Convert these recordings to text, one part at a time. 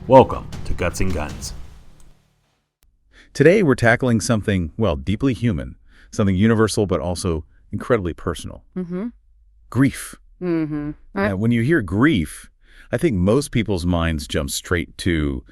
Welcome to Guts and Guns. Today we're tackling something, well, deeply human, something universal but also incredibly personal. Grief. Now, when you hear grief, I think most people's minds jump straight to,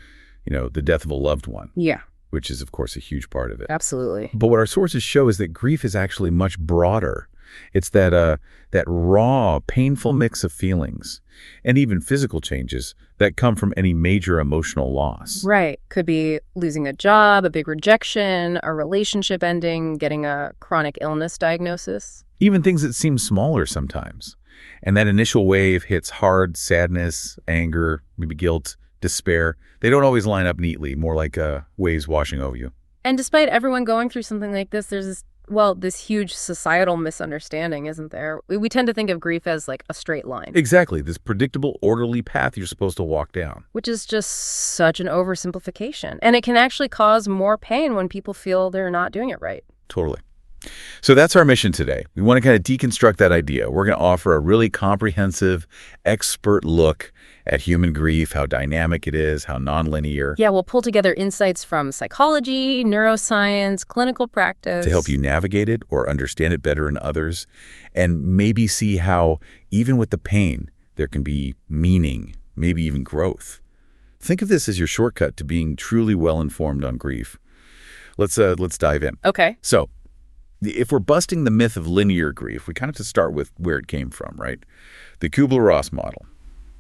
the death of a loved one. Yeah. Which is, of course, a huge part of it. Absolutely. But what our sources show is that grief is actually much broader. It's that raw, painful mix of feelings and even physical changes that come from any major emotional loss. Right. Could be losing a job, a big rejection, a relationship ending, getting a chronic illness diagnosis. Even things that seem smaller sometimes. And that initial wave hits hard: sadness, anger, maybe guilt, despair. They don't always line up neatly, more like waves washing over you. And despite everyone going through something like this, there's this huge societal misunderstanding, isn't there? We tend to think of grief as like a straight line. Exactly. This predictable, orderly path you're supposed to walk down. Which is just such an oversimplification. And it can actually cause more pain when people feel they're not doing it right. Totally. So that's our mission today. We want to kind of deconstruct that idea. We're going to offer a really comprehensive, expert look at human grief, how dynamic it is, how nonlinear. Yeah, we'll pull together insights from psychology, neuroscience, clinical practice. To help you navigate it or understand it better in others, and maybe see how, even with the pain, there can be meaning, maybe even growth. Think of this as your shortcut to being truly well-informed on grief. Let's dive in. Okay. So, if we're busting the myth of linear grief, we kind of have to start with where it came from, right? The Kübler-Ross model,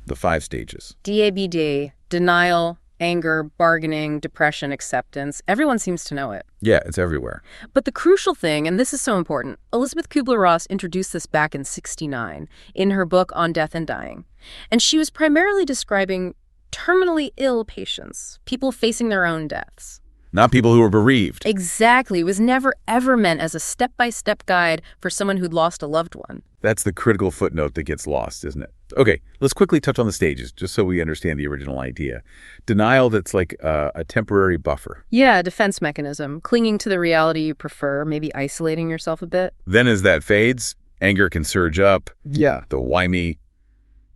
the 5 stages. DABD, denial, anger, bargaining, depression, acceptance. Everyone seems to know it. Yeah, it's everywhere. But the crucial thing, and this is so important, Elizabeth Kübler-Ross introduced this back in '69 in her book On Death and Dying. And she was primarily describing terminally ill patients, people facing their own deaths. Not people who were bereaved. Exactly. It was never, ever meant as a step-by-step guide for someone who'd lost a loved one. That's the critical footnote that gets lost, isn't it? Okay, let's quickly touch on the stages, just so we understand the original idea. Denial, that's like a temporary buffer. Yeah, a defense mechanism, clinging to the reality you prefer, maybe isolating yourself a bit. Then as that fades, anger can surge up. Yeah. The why me,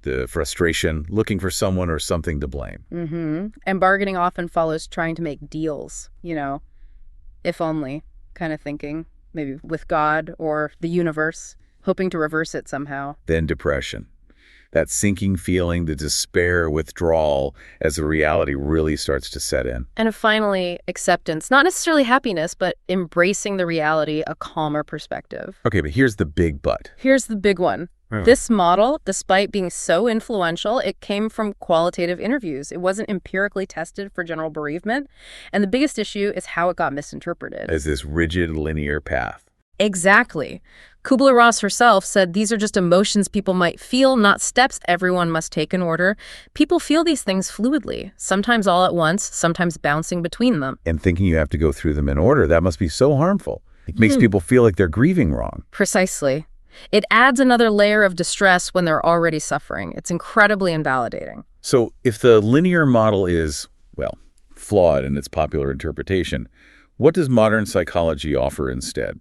the frustration, looking for someone or something to blame. And bargaining often follows trying to make deals, if only kind of thinking, maybe with God or the universe, hoping to reverse it somehow. Then depression, that sinking feeling, the despair, withdrawal as the reality really starts to set in. And finally, acceptance, not necessarily happiness, but embracing the reality, a calmer perspective. Okay, but here's the big but. Here's the big one. This model, despite being so influential, it came from qualitative interviews. It wasn't empirically tested for general bereavement. And the biggest issue is how it got misinterpreted. As this rigid, linear path. Exactly. Kübler-Ross herself said these are just emotions people might feel, not steps everyone must take in order. People feel these things fluidly, sometimes all at once, sometimes bouncing between them. And thinking you have to go through them in order, that must be so harmful. It makes people feel like they're grieving wrong. Precisely. It adds another layer of distress when they're already suffering. It's incredibly invalidating. So if the linear model is, flawed in its popular interpretation, what does modern psychology offer instead?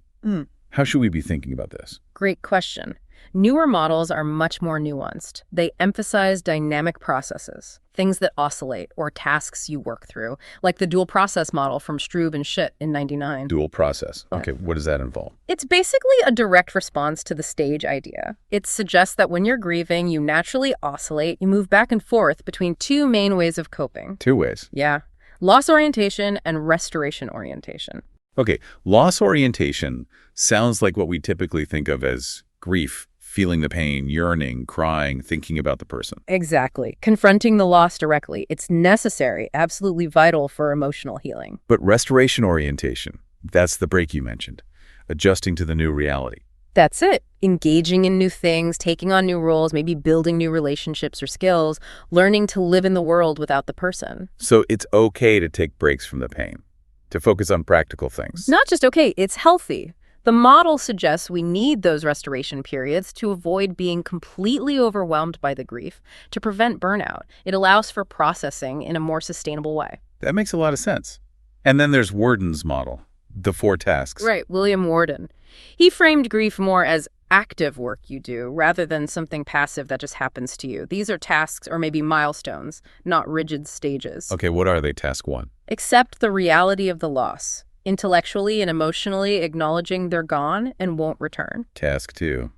How should we be thinking about this? Great question. Newer models are much more nuanced. They emphasize dynamic processes, things that oscillate, or tasks you work through, like the dual process model from Strube and Schitt in '99. Dual process. Okay, what does that involve? It's basically a direct response to the stage idea. It suggests that when you're grieving, you naturally oscillate. You move back and forth between 2 main ways of coping. 2 ways? Yeah. Loss orientation and restoration orientation. Okay, loss orientation sounds like what we typically think of as grief. Feeling the pain, yearning, crying, thinking about the person. Exactly. Confronting the loss directly. It's necessary, absolutely vital for emotional healing. But restoration orientation, that's the break you mentioned. Adjusting to the new reality. That's it. Engaging in new things, taking on new roles, maybe building new relationships or skills, learning to live in the world without the person. So it's okay to take breaks from the pain, to focus on practical things. Not just okay, it's healthy. The model suggests we need those restoration periods to avoid being completely overwhelmed by the grief, to prevent burnout. It allows for processing in a more sustainable way. That makes a lot of sense. And then there's Worden's model, the 4 tasks. Right, William Worden. He framed grief more as active work you do rather than something passive that just happens to you. These are tasks or maybe milestones, not rigid stages. Okay, what are they? Task 1. Accept the reality of the loss, intellectually and emotionally acknowledging they're gone and won't return. Task 2.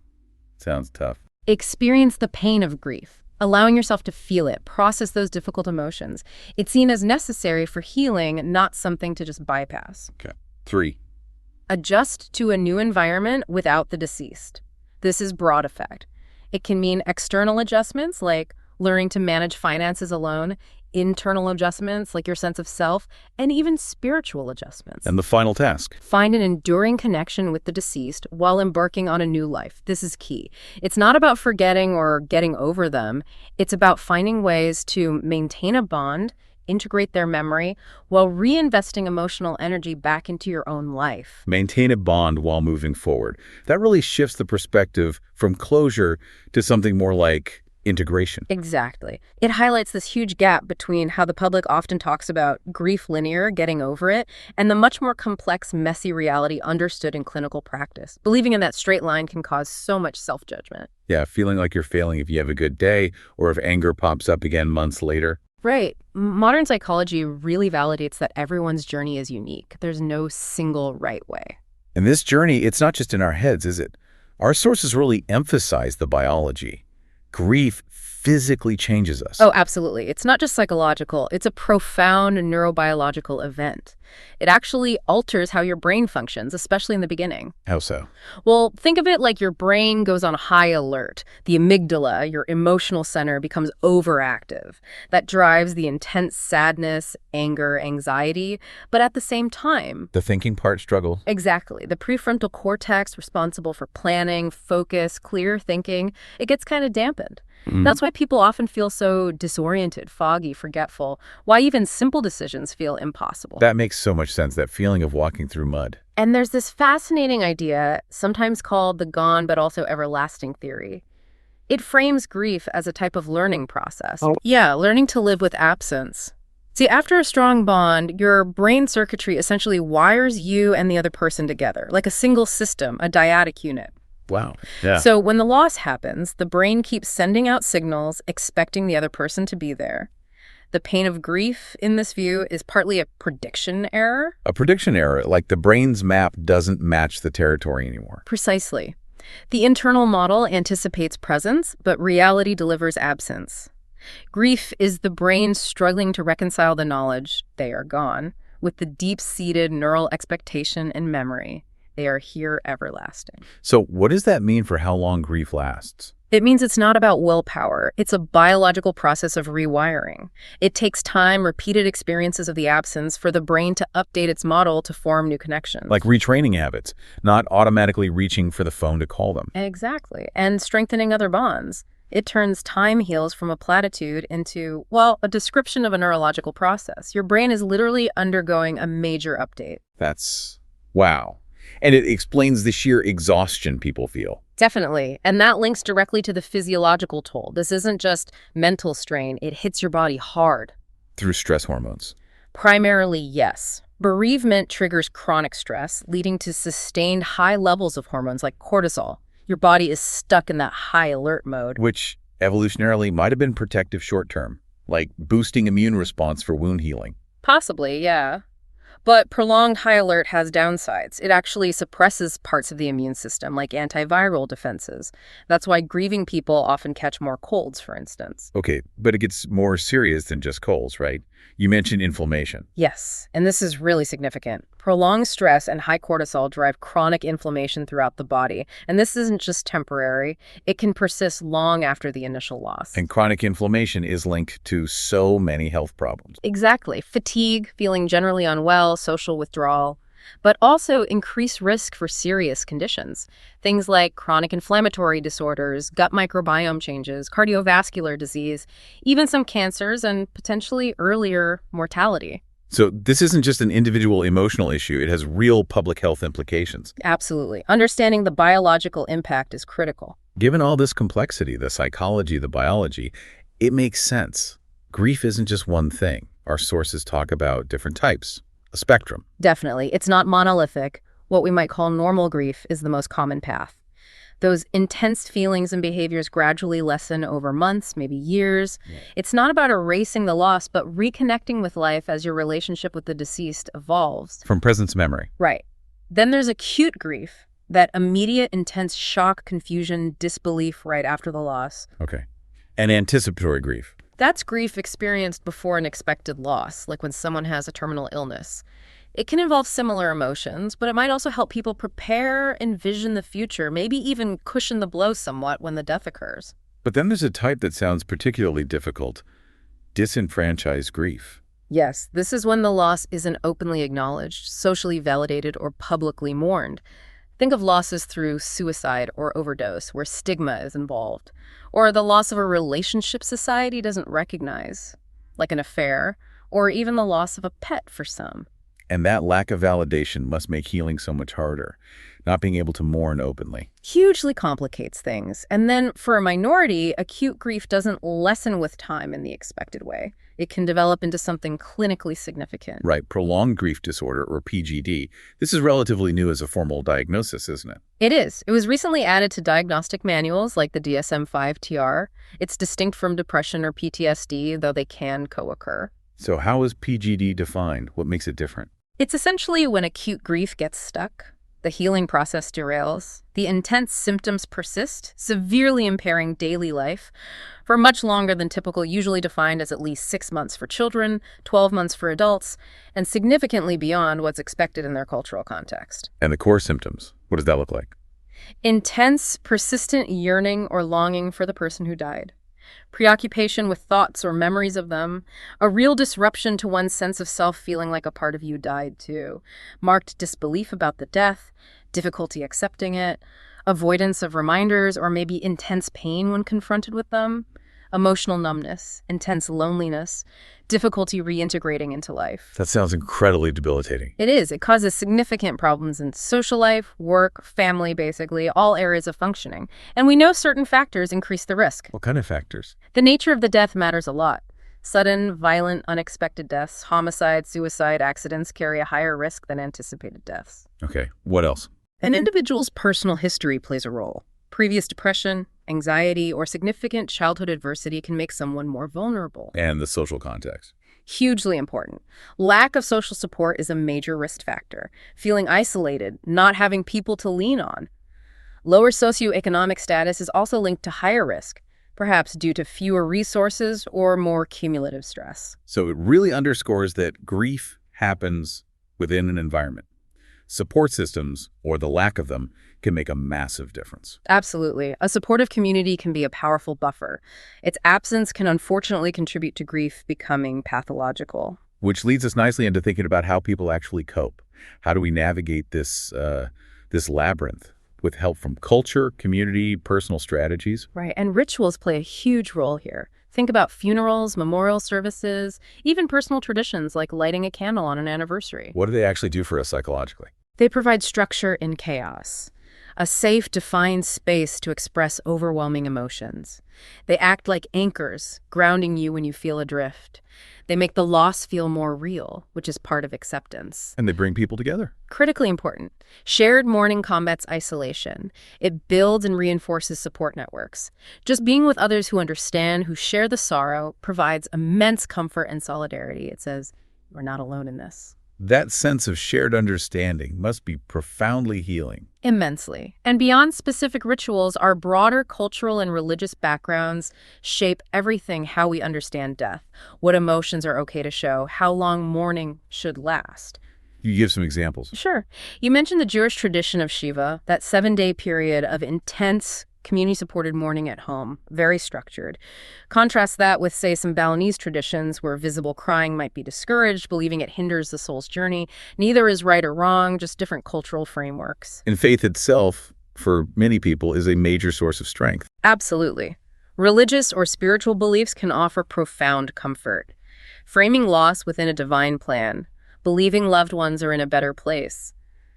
Sounds tough. Experience the pain of grief, allowing yourself to feel it, process those difficult emotions. It's seen as necessary for healing, not something to just bypass. Okay. 3. Adjust to a new environment without the deceased. This is broad effect. It can mean external adjustments like learning to manage finances alone, internal adjustments like your sense of self, and even spiritual adjustments. And the final task. Find an enduring connection with the deceased while embarking on a new life. This is key. It's not about forgetting or getting over them. It's about finding ways to maintain a bond, integrate their memory, while reinvesting emotional energy back into your own life. Maintain a bond while moving forward. That really shifts the perspective from closure to something more like integration. Exactly. It highlights this huge gap between how the public often talks about grief linear, getting over it, and the much more complex, messy reality understood in clinical practice. Believing in that straight line can cause so much self-judgment. Yeah, feeling like you're failing if you have a good day or if anger pops up again months later. Right. Modern psychology really validates that everyone's journey is unique. There's no single right way. And this journey, it's not just in our heads, is it? Our sources really emphasize the biology. Grief physically changes us. Oh, absolutely. It's not just psychological. It's a profound neurobiological event. It actually alters how your brain functions, especially in the beginning. How so? Well, think of it like your brain goes on high alert. The amygdala, your emotional center, becomes overactive. That drives the intense sadness, anger, anxiety, but at the same time... The thinking part struggle. Exactly. The prefrontal cortex, responsible for planning, focus, clear thinking, it gets kind of dampened. That's why people often feel so disoriented, foggy, forgetful, why even simple decisions feel impossible. That makes so much sense, that feeling of walking through mud. And there's this fascinating idea, sometimes called the gone but also everlasting theory. It frames grief as a type of learning process. Yeah, learning to live with absence. See, after a strong bond, your brain circuitry essentially wires you and the other person together, like a single system, a dyadic unit. Wow. Yeah. So when the loss happens, the brain keeps sending out signals, expecting the other person to be there. The pain of grief, in this view, is partly a prediction error. A prediction error, like the brain's map doesn't match the territory anymore. Precisely. The internal model anticipates presence, but reality delivers absence. Grief is the brain struggling to reconcile the knowledge, they are gone, with the deep-seated neural expectation and memory. They are here everlasting. So what does that mean for how long grief lasts? It means it's not about willpower. It's a biological process of rewiring. It takes time, repeated experiences of the absence for the brain to update its model to form new connections. Like retraining habits, not automatically reaching for the phone to call them. Exactly. And strengthening other bonds. It turns time heals from a platitude into, well, a description of a neurological process. Your brain is literally undergoing a major update. That's... wow. And it explains the sheer exhaustion people feel. Definitely. And that links directly to the physiological toll. This isn't just mental strain. It hits your body hard. Through stress hormones. Primarily, yes. Bereavement triggers chronic stress, leading to sustained high levels of hormones like cortisol. Your body is stuck in that high alert mode. Which evolutionarily might have been protective short term, like boosting immune response for wound healing. Possibly, yeah. But prolonged high alert has downsides. It actually suppresses parts of the immune system, like antiviral defenses. That's why grieving people often catch more colds, for instance. Okay, but it gets more serious than just colds, right? You mentioned inflammation. Yes, and this is really significant. Prolonged stress and high cortisol drive chronic inflammation throughout the body. And this isn't just temporary. It can persist long after the initial loss. And chronic inflammation is linked to so many health problems. Exactly. Fatigue, feeling generally unwell, social withdrawal, but also increased risk for serious conditions. Things like chronic inflammatory disorders, gut microbiome changes, cardiovascular disease, even some cancers, and potentially earlier mortality. So this isn't just an individual emotional issue. It has real public health implications. Absolutely. Understanding the biological impact is critical. Given all this complexity, the psychology, the biology, it makes sense. Grief isn't just one thing. Our sources talk about different types, a spectrum. Definitely. It's not monolithic. What we might call normal grief is the most common path. Those intense feelings and behaviors gradually lessen over months, maybe years. It's not about erasing the loss, but reconnecting with life as your relationship with the deceased evolves. From present memory. Right. Then there's acute grief, that immediate, intense shock, confusion, disbelief right after the loss. Okay. And anticipatory grief. That's grief experienced before an expected loss, like when someone has a terminal illness. It can involve similar emotions, but it might also help people prepare, envision the future, maybe even cushion the blow somewhat when the death occurs. But then there's a type that sounds particularly difficult. Disenfranchised grief. Yes, this is when the loss isn't openly acknowledged, socially validated, or publicly mourned. Think of losses through suicide or overdose, where stigma is involved. Or the loss of a relationship society doesn't recognize, like an affair, or even the loss of a pet for some. And that lack of validation must make healing so much harder, not being able to mourn openly. Hugely complicates things. And then for a minority, acute grief doesn't lessen with time in the expected way. It can develop into something clinically significant. Right, prolonged grief disorder, or PGD. This is relatively new as a formal diagnosis, isn't it? It is. It was recently added to diagnostic manuals like the DSM-5-TR. It's distinct from depression or PTSD, though they can co-occur. So how is PGD defined? What makes it different? It's essentially when acute grief gets stuck, the healing process derails, the intense symptoms persist, severely impairing daily life for much longer than typical, usually defined as at least 6 months for children, 12 months for adults, and significantly beyond what's expected in their cultural context. And the core symptoms, what does that look like? Intense, persistent yearning or longing for the person who died. Preoccupation with thoughts or memories of them, a real disruption to one's sense of self, feeling like a part of you died too, marked disbelief about the death, difficulty accepting it, avoidance of reminders or maybe intense pain when confronted with them, emotional numbness, intense loneliness, difficulty reintegrating into life. That sounds incredibly debilitating. It is. It causes significant problems in social life, work, family, basically, all areas of functioning. And we know certain factors increase the risk. What kind of factors? The nature of the death matters a lot. Sudden, violent, unexpected deaths, homicide, suicide, accidents carry a higher risk than anticipated deaths. Okay, what else? An individual's personal history plays a role. Previous depression, anxiety, or significant childhood adversity can make someone more vulnerable. And the social context. Hugely important. Lack of social support is a major risk factor. Feeling isolated, not having people to lean on. Lower socioeconomic status is also linked to higher risk, perhaps due to fewer resources or more cumulative stress. So it really underscores that grief happens within an environment. Support systems, or the lack of them, can make a massive difference. Absolutely. A supportive community can be a powerful buffer. Its absence can unfortunately contribute to grief becoming pathological. Which leads us nicely into thinking about how people actually cope. How do we navigate this labyrinth with help from culture, community, personal strategies? Right, and rituals play a huge role here. Think about funerals, memorial services, even personal traditions like lighting a candle on an anniversary. What do they actually do for us psychologically? They provide structure in chaos, a safe, defined space to express overwhelming emotions. They act like anchors, grounding you when you feel adrift. They make the loss feel more real, which is part of acceptance. And they bring people together. Critically important. Shared mourning combats isolation. It builds and reinforces support networks. Just being with others who understand, who share the sorrow, provides immense comfort and solidarity. It says, we're not alone in this. That sense of shared understanding must be profoundly healing. Immensely. And beyond specific rituals, our broader cultural and religious backgrounds shape everything: how we understand death, what emotions are okay to show, how long mourning should last. You give some examples. Sure. You mentioned the Jewish tradition of Shiva, that 7-day period of intense community-supported mourning at home, very structured. Contrast that with, say, some Balinese traditions where visible crying might be discouraged, believing it hinders the soul's journey. Neither is right or wrong, just different cultural frameworks. And faith itself, for many people, is a major source of strength. Absolutely. Religious or spiritual beliefs can offer profound comfort. Framing loss within a divine plan, believing loved ones are in a better place,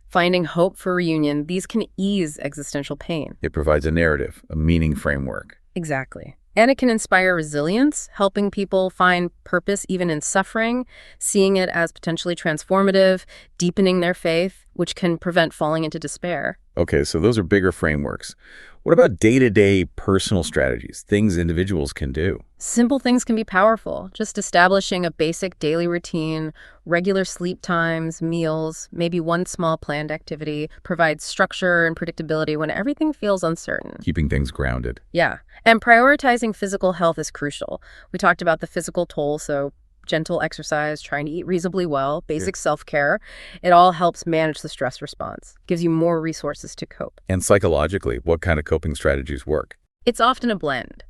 finding hope for reunion, these can ease existential pain. It provides a narrative, a meaning framework. Exactly. And it can inspire resilience, helping people find purpose even in suffering, seeing it as potentially transformative, deepening their faith, which can prevent falling into despair. Okay, so those are bigger frameworks. What about day-to-day personal strategies, things individuals can do? Simple things can be powerful. Just establishing a basic daily routine, regular sleep times, meals, maybe one small planned activity provides structure and predictability when everything feels uncertain. Keeping things grounded. Yeah. And prioritizing physical health is crucial. We talked about the physical toll, so gentle exercise, trying to eat reasonably well, basic self-care. It all helps manage the stress response, gives you more resources to cope. And psychologically, what kind of coping strategies work? It's often a blend.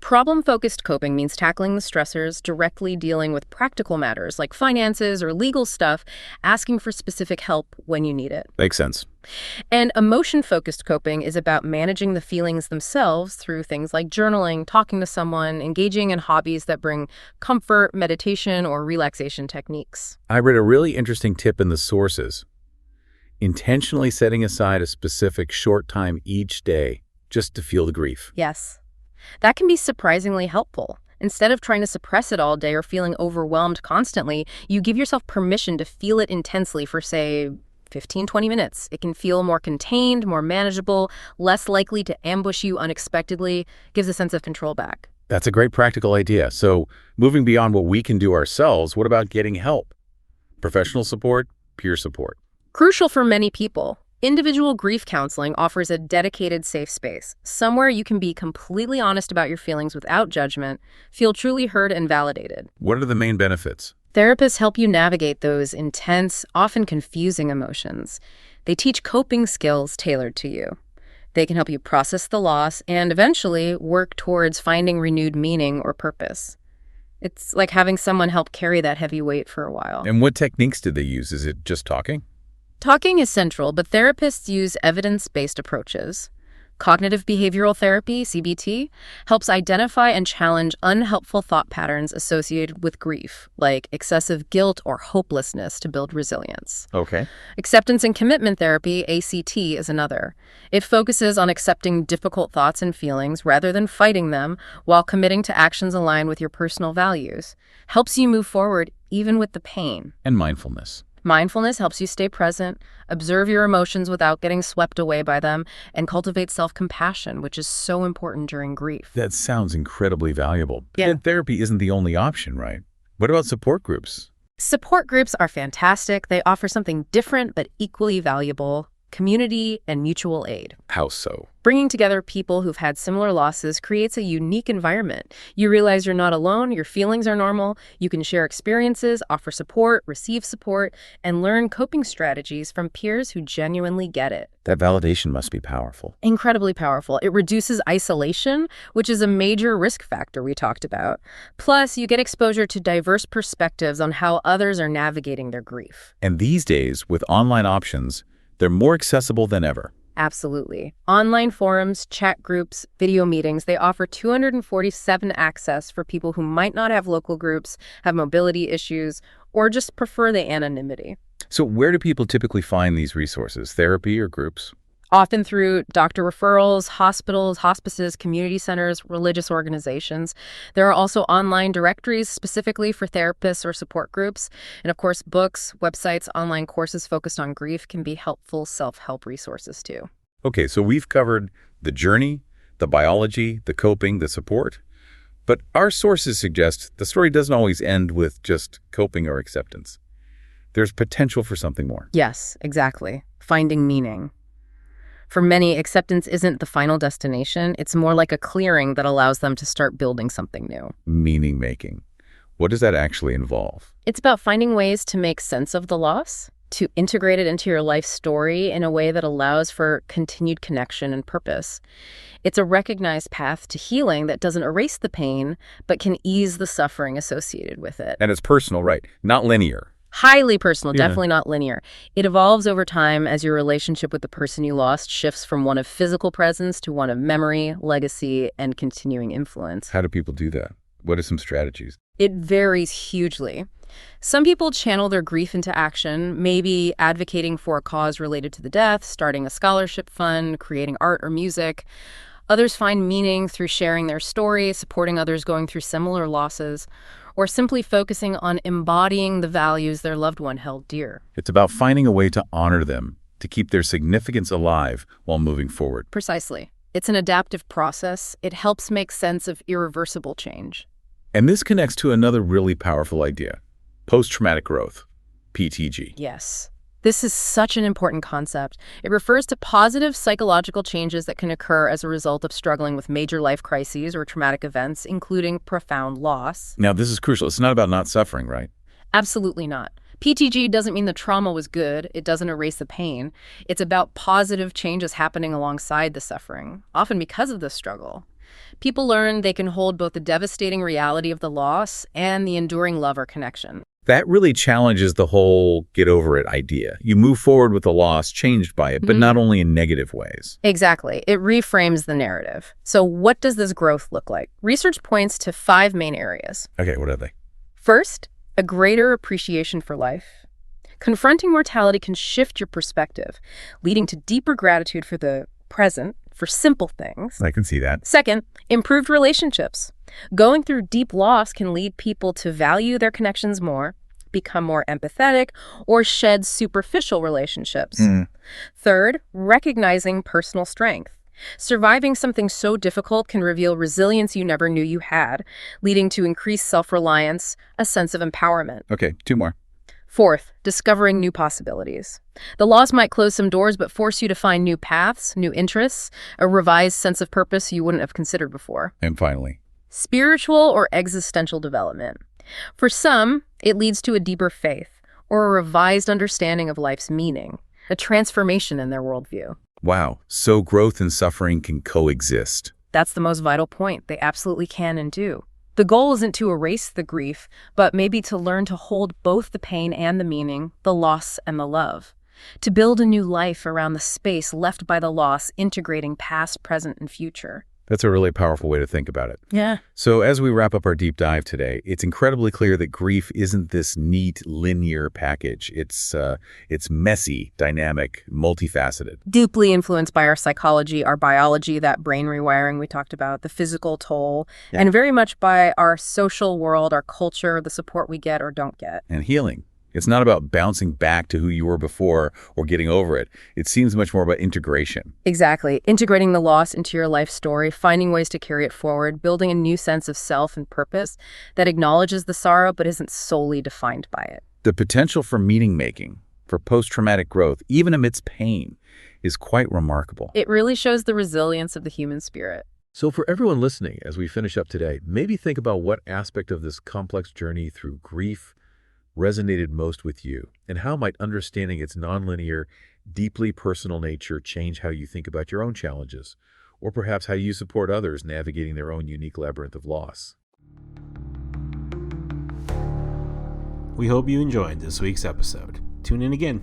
Problem-focused coping means tackling the stressors, directly dealing with practical matters like finances or legal stuff, asking for specific help when you need it. Makes sense. And emotion-focused coping is about managing the feelings themselves through things like journaling, talking to someone, engaging in hobbies that bring comfort, meditation, or relaxation techniques. I read a really interesting tip in the sources. Intentionally setting aside a specific short time each day just to feel the grief. Yes. That can be surprisingly helpful. Instead of trying to suppress it all day or feeling overwhelmed constantly, you give yourself permission to feel it intensely for, say, 15-20 minutes. It can feel more contained, more manageable, less likely to ambush you unexpectedly, gives a sense of control back. That's a great practical idea. So moving beyond what we can do ourselves, what about getting help? Professional support, peer support. Crucial for many people. Individual grief counseling offers a dedicated safe space, somewhere you can be completely honest about your feelings without judgment, feel truly heard and validated. What are the main benefits? Therapists help you navigate those intense, often confusing emotions. They teach coping skills tailored to you. They can help you process the loss and eventually work towards finding renewed meaning or purpose. It's like having someone help carry that heavy weight for a while. And what techniques do they use? Is it just talking? Talking is central, but therapists use evidence-based approaches. Cognitive behavioral therapy, CBT, helps identify and challenge unhelpful thought patterns associated with grief, like excessive guilt or hopelessness, to build resilience. Okay. Acceptance and commitment therapy, ACT, is another. It focuses on accepting difficult thoughts and feelings rather than fighting them while committing to actions aligned with your personal values. Helps you move forward even with the pain. And mindfulness. Mindfulness helps you stay present, observe your emotions without getting swept away by them, and cultivate self-compassion, which is so important during grief. That sounds incredibly valuable. Yeah. And therapy isn't the only option, right? What about support groups? Support groups are fantastic. They offer something different but equally valuable: community and mutual aid. How so? Bringing together people who've had similar losses creates a unique environment. You realize you're not alone, your feelings are normal, you can share experiences, offer support, receive support, and learn coping strategies from peers who genuinely get it. That validation must be powerful. Incredibly powerful. It reduces isolation, which is a major risk factor we talked about. Plus, you get exposure to diverse perspectives on how others are navigating their grief. And these days, with online options, they're more accessible than ever. Absolutely. Online forums, chat groups, video meetings, they offer 247 access for people who might not have local groups, have mobility issues, or just prefer the anonymity. So where do people typically find these resources, therapy or groups? Often through doctor referrals, hospitals, hospices, community centers, religious organizations. There are also online directories specifically for therapists or support groups. And of course, books, websites, online courses focused on grief can be helpful self-help resources too. Okay, so we've covered the journey, the biology, the coping, the support. But our sources suggest the story doesn't always end with just coping or acceptance. There's potential for something more. Yes, exactly. Finding meaning. For many, acceptance isn't the final destination. It's more like a clearing that allows them to start building something new. Meaning making. What does that actually involve? It's about finding ways to make sense of the loss, to integrate it into your life story in a way that allows for continued connection and purpose. It's a recognized path to healing that doesn't erase the pain, but can ease the suffering associated with it. And it's personal, right? Not linear. Highly personal, Yeah. definitely not linear. It evolves over time as your relationship with the person you lost shifts from one of physical presence to one of memory, legacy, and continuing influence. How do people do that? What are some strategies? It varies hugely. Some people channel their grief into action, maybe advocating for a cause related to the death, starting a scholarship fund, creating art or music. Others find meaning through sharing their story, supporting others going through similar losses, or simply focusing on embodying the values their loved one held dear. It's about finding a way to honor them, to keep their significance alive while moving forward. Precisely. It's an adaptive process. It helps make sense of irreversible change. And this connects to another really powerful idea, post-traumatic growth, PTG. Yes. This is such an important concept. It refers to positive psychological changes that can occur as a result of struggling with major life crises or traumatic events, including profound loss. Now, this is crucial. It's not about not suffering, right? Absolutely not. PTG doesn't mean the trauma was good. It doesn't erase the pain. It's about positive changes happening alongside the suffering, often because of the struggle. People learn they can hold both the devastating reality of the loss and the enduring love or connection. That really challenges the whole get over it idea. You move forward with the loss, changed by it, but not only in negative ways. Exactly. It reframes the narrative. So what does this growth look like? Research points to 5 main areas. Okay, what are they? First, a greater appreciation for life. Confronting mortality can shift your perspective, leading to deeper gratitude for the present, for simple things. I can see that. Second, improved relationships. Going through deep loss can lead people to value their connections more, become more empathetic, or shed superficial relationships. Third, recognizing personal strength. Surviving something so difficult can reveal resilience you never knew you had, leading to increased self-reliance, a sense of empowerment. Okay, 2 more. Fourth, discovering new possibilities. The loss might close some doors, but force you to find new paths, new interests, a revised sense of purpose you wouldn't have considered before. And finally, spiritual or existential development. For some, it leads to a deeper faith or a revised understanding of life's meaning, a transformation in their worldview. wow, so growth and suffering can coexist. That's the most vital point. They absolutely can and do. The goal isn't to erase the grief, but maybe to learn to hold both the pain and the meaning, the loss and the love. To build a new life around the space left by the loss, integrating past, present, and future. That's a really powerful way to think about it. Yeah. So as we wrap up our deep dive today, it's incredibly clear that grief isn't this neat, linear package. It's messy, dynamic, multifaceted. Deeply influenced by our psychology, our biology, that brain rewiring we talked about, the physical toll, and very much by our social world, our culture, the support we get or don't get. And healing. It's not about bouncing back to who you were before or getting over it. It seems much more about integration. Exactly. Integrating the loss into your life story, finding ways to carry it forward, building a new sense of self and purpose that acknowledges the sorrow but isn't solely defined by it. The potential for meaning-making, for post-traumatic growth, even amidst pain, is quite remarkable. It really shows the resilience of the human spirit. So for everyone listening, as we finish up today, maybe think about what aspect of this complex journey through grief resonated most with you, and how might understanding its nonlinear, deeply personal nature change how you think about your own challenges, or perhaps how you support others navigating their own unique labyrinth of loss. We hope you enjoyed this week's episode. Tune in again.